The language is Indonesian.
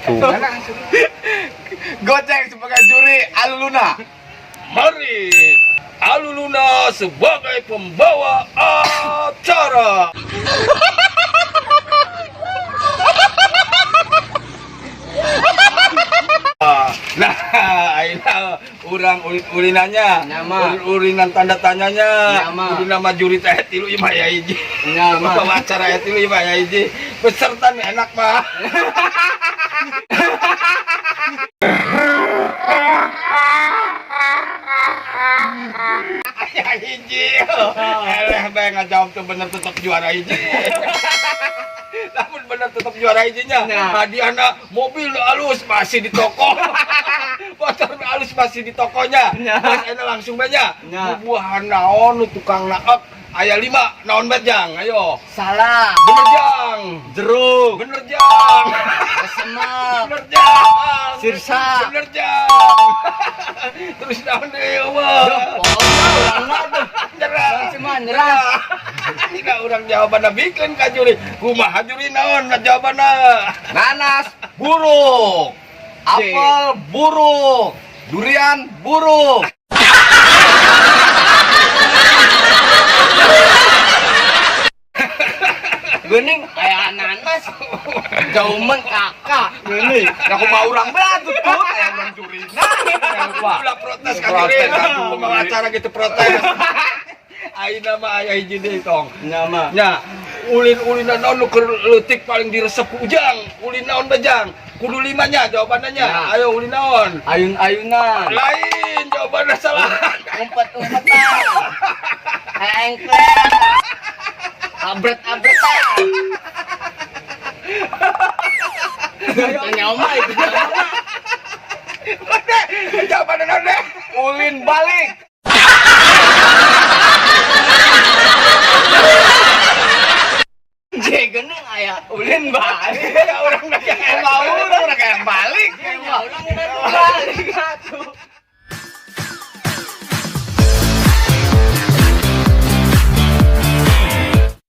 Tuh. Goceng sebagai juri Aluluna. Mari Aluluna sebagai pembawa acara. Nah, aina urang ulinanya, urinan tanda tanyanya, udah nama juri teh tilu imah ya hiji. Pembawa acara tilu imah ya hiji. Peserta enak mah. Ya hiji. Eleh bae ngajawab tuh bener tetap juara hiji. Namun bener tetap juara hijinya. Hadiahna mobil halus masih di toko. Motor halus masih di tokonya. Mas enak langsung banyak. Buah naon tukang naek aya 5 naon bet jang ayo. Salah. Bener jang. Jeruk. Bener jang. Semak. Bener jang. Sirsa. Bener jang. Terus naon deui eueuh. Urang mah tuh. Nyerah. Cuman nyerah. Tidak urang jawabanna bikin ka juri. Kumaha juri naon jawabanna? Nanas buruk. Apel buruk. Durian buruk. Gening aya nanas. Jauh men kakak. Geuning. Aku mau urang batu tuh aya urang jurina. Ulah protes ka juri. Pembawa acara gitu protes. Ayeuna mah aya hiji deui tong. Nyama. Nya, ulin-ulinan naon nu keur leutik paling diresep ku Ujang. Ulin naon bejang? Kudu 5-nya jawabannya. Ya. Ayo ulin naon? Ayun-ayunan. Lain jawabannya salah. Umpet-umpetan. Engklek. Abret-abretan. Nyawa itu Jawabannya naon deh? ulin balik. Jegeneng aya ulin balik. Orang Mau urang balik. Mau urang balik atuh.